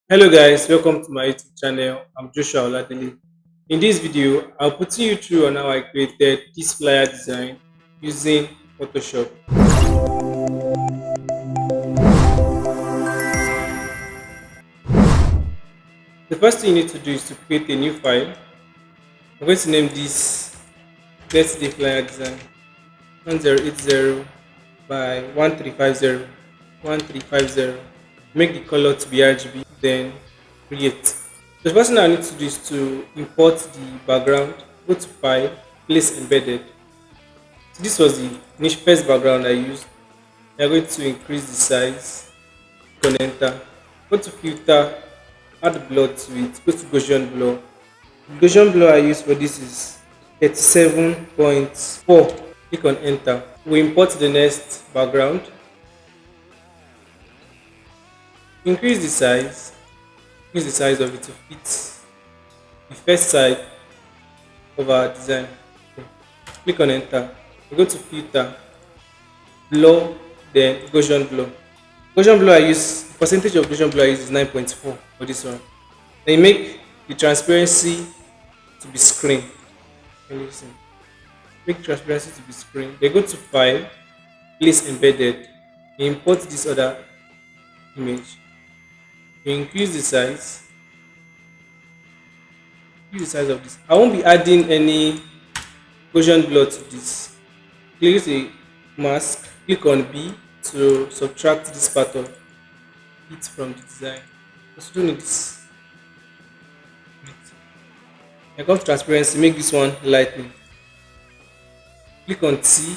Hello guys, welcome to my YouTube channel. I'm Joshua Oladele. In this video, I'll put you through on how I created this flyer design using Photoshop. The first thing you need to do is to create a new file. I'm going to name this Let's Day Flyer Design 1080 by 1350 1350. Make the color to be RGB, then create. So the first thing I need to do is to import the background. Go to File, Place Embedded. So this was the first background I used. We are going to increase the size. Click on Enter. Go to Filter, add blur to it. Go to Gaussian blur. The Gaussian blur I use for this is 37.4. Click on Enter. We import the next background. Increase the size. Increase the size of it to fit the first side of our design. Click on Enter. We go to Filter, Blur, then Gaussian blur. Gaussian blur I use, percentage of Gaussian blur I use is 9.4 for this one. Then you make the transparency to be screen. Can you listen? Make transparency to be screen. Then go to File, Place Embedded. You import this other image. You increase the size. Increase the size of this. I won't be adding any Gaussian blur to this. Click the mask. Click on B to subtract this part of it from the design. Just do need this. I come to transparency, make this one lightning. Click on T,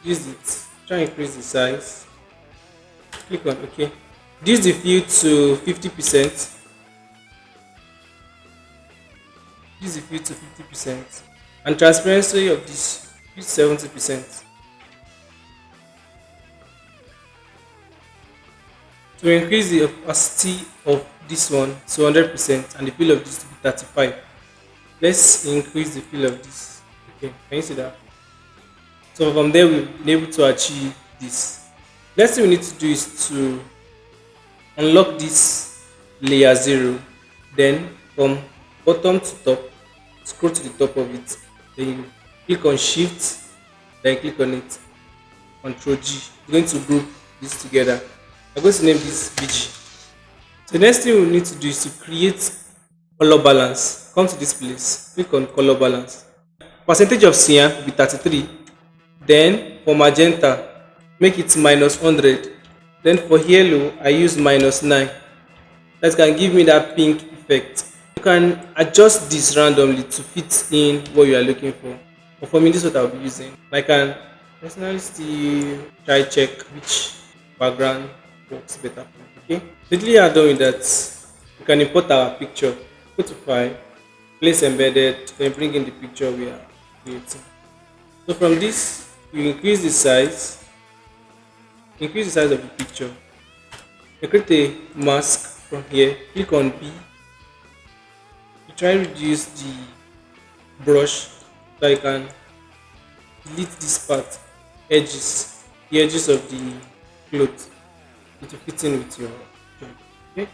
use it, try and increase the size. Click on OK. Reduce the fill to 50%. Use the fill to 50%. And transparency of this use 70%. To increase the opacity of this one to 100% and the fill of this to be 35. Let's increase the fill of this. Okay, can you see that? So from there we've been able to achieve this. Next thing we need to do is to unlock this layer 0. Then from bottom to top, scroll to the top of it. Then you click on Shift, then click on it. Control G. You're going to group this together. I'm going to name this VG. So the next thing we need to do is to create color balance. Come to this place, click on color balance. Percentage of cyan will be 33. Then for magenta, make it minus 100. Then for yellow, I use minus 9. That can give me that pink effect. You can adjust this randomly to fit in what you are looking for. But for me, this is what I'll be using. I can personally still try check which background works better for me. Okay. Immediately you are done with that, you can import our picture. Go to File, Place Embedded, then bring in the picture we are creating. So from this, you increase the size of the picture. You create a mask from here, click on B. You try to reduce the brush so you can delete this part, the edges of the cloth to fit in with your job. Okay,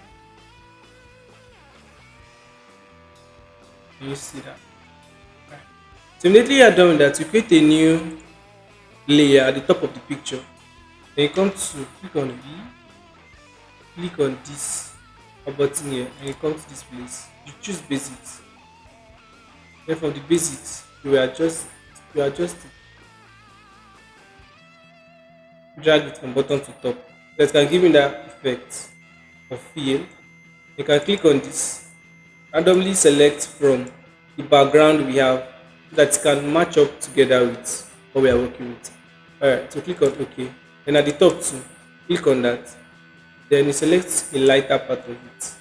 can you see that? Right. So immediately you are done with that, you create a new layer at the top of the picture. Then you come to click on V, click on this button here, and you come to this place. You choose basics. Then from the basics, you adjust it, drag it from bottom to top. That can give you that effect of feel. You can click on this, randomly select from the background we have so that it can match up together with what we are working with. Alright, so click on OK. Then at the top too, click on that. Then you select a lighter part of it.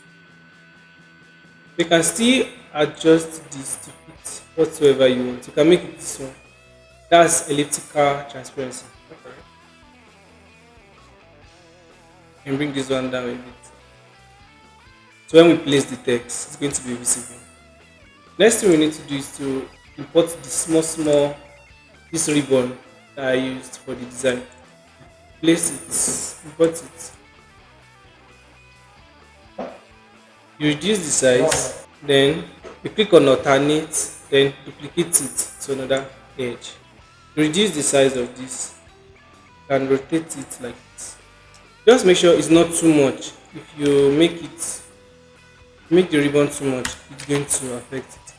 You can still adjust this to fit whatsoever you want. You can make it this one. That's elliptical transparency. Alright. And bring this one down a bit. So when we place the text, it's going to be visible. Next thing we need to do is to import the small this ribbon that I used for the design. Place it, import it. You reduce the size, then you click on alternate, then duplicate it to another edge. Reduce the size of this and rotate it like this. Just make sure it's not too much. If you make the ribbon too much, it's going to affect it,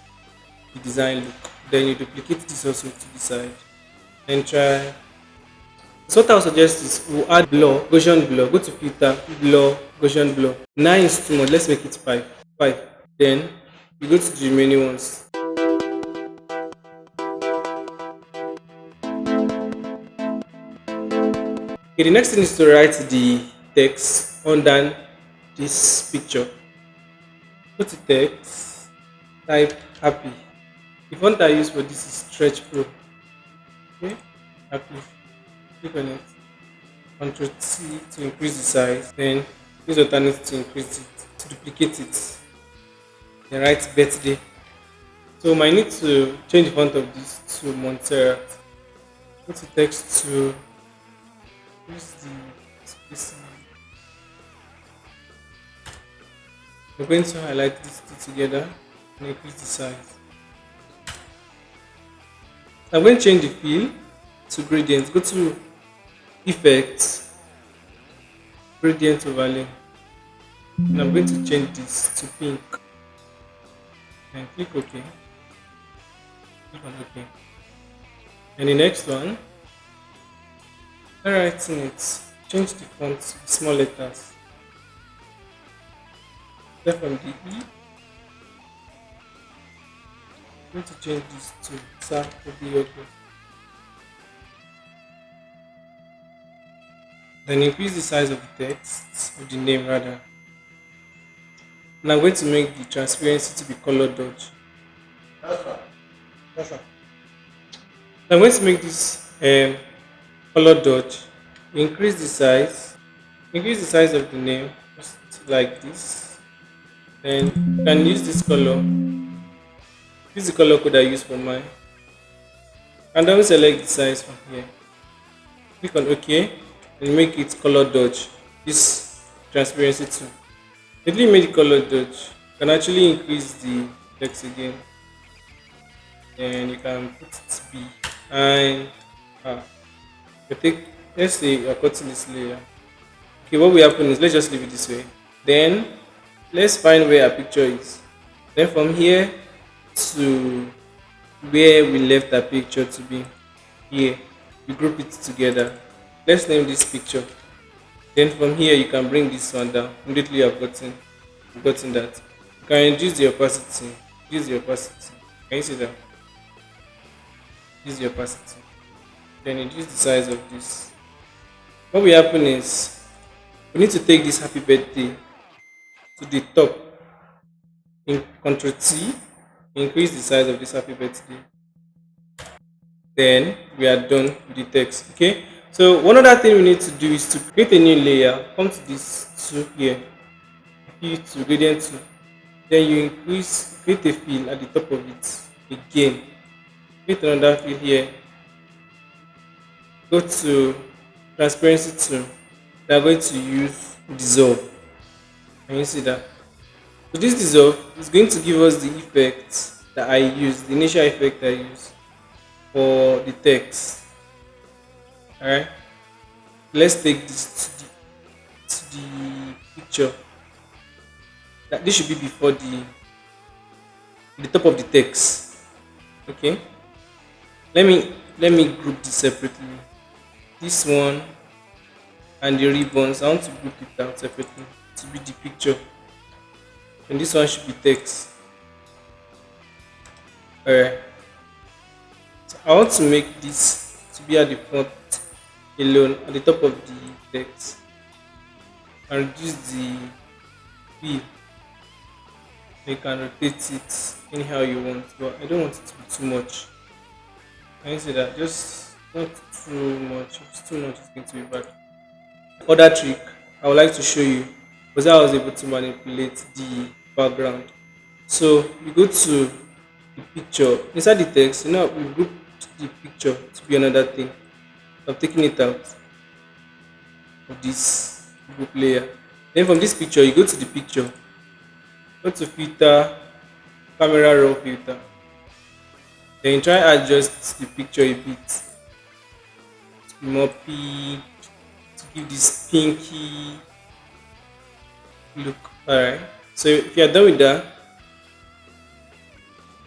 the design look. Then you duplicate this also to the side. Then try. So what I would suggest is we'll add blur, Gaussian blur. Go to filter, blur, Gaussian blur. 9 is too much. Let's make it 5. 5. Then you go to the remaining ones. Okay, the next thing is to write the text under this picture. Go to text, type happy. The font I use for this is Stretch Pro. Okay, happy. Click on it. Ctrl T to increase the size. Then use alternate to increase it, to duplicate it. Then write birthday. So I need to change the font of this to Montserrat. Go to text to use the spacing. We're going to highlight these two together and increase the size. I'm going to change the fill to gradient. Go to effects, gradient overlay. And I'm going to change this to pink. And click OK. Click on OK. And the next one, writing it, change the font to small letters. Start from the E. I'm going to change this to SAR of the audio. Then increase the size of the text, of the name rather. And I'm going to make the transparency to be color dodge. That's right. I'm going to make this color dodge. Increase the size of the name, just like this. Then you can use this color. This is the color code I use for mine. And then select the size from here. Click on OK and make it color dodge. This transparency too. If you made the color dodge, you can actually increase the text again. And you can put it behind. Let's say you're cutting this layer. Okay, what will happen is let's just leave it this way. Then let's find where our picture is. Then from here to where we left our picture to be, here, we group it together. Let's name this picture. Then from here you can bring this one down. Immediately you've gotten that. You can reduce the opacity. Can you see that? Reduce the opacity. Then reduce the size of this. What will happen is we need to take this happy birthday to the top. In Ctrl T, increase the size of this happy birthday. Then we are done with the text. Okay. So one other thing we need to do is to create a new layer. Come to this tool here. To gradient tool. Then you create a fill at the top of it again. Create another fill here. Go to transparency tool. We are going to use dissolve. Can you see that? So this dissolve is going to give us the effect that I use, the initial effect I use for the text. Alright. Let's take this to the picture. This should be before the top of the text. Okay. Let me group this separately. This one and the ribbons, I want to group it out separately to be the picture. And this one should be text. Alright. So I want to make this to be at the front alone, at the top of the text. And reduce the fill. You can rotate it anyhow you want, but I don't want it to be too much. Can you see that? Just not too much. If it's too much, it's going to be bad. Other trick I would like to show you was how I was able to manipulate the background. So you go to the picture inside the text. We grouped the picture to be another thing. I'm taking it out of this group layer. Then from this picture, you go to the picture. Go to filter, camera raw filter. Then try adjust the picture a bit to be more pink, to give this pinky look. Alright. So if you are done with that,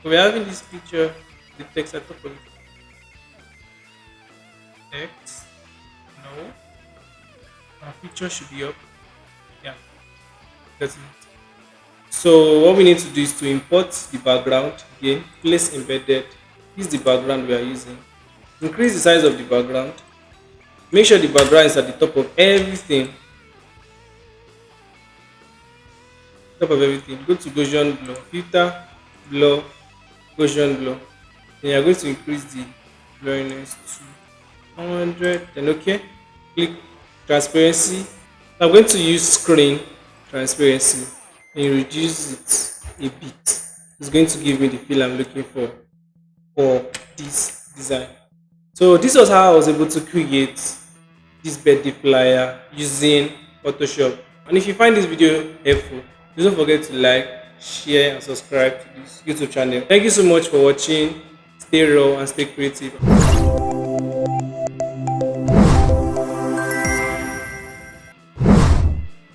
we're having this picture, the text at top of it. Text. No. Our picture should be up. Yeah, that's it. So what we need to do is to import the background again, place embedded. This is the background we are using. Increase the size of the background. Make sure the background is at the top of everything. Top of everything. Go to Gaussian blur, filter, blur, Gaussian blur. Then you are going to increase the blurriness to 100. Then okay. Click transparency. I'm going to use screen transparency and reduce it a bit. It's going to give me the feel I'm looking for this design. So this was how I was able to create this birthday flyer using Photoshop. And if you find this video helpful, please don't forget to like, share, and subscribe to this YouTube channel. Thank you so much for watching. Stay raw and stay creative.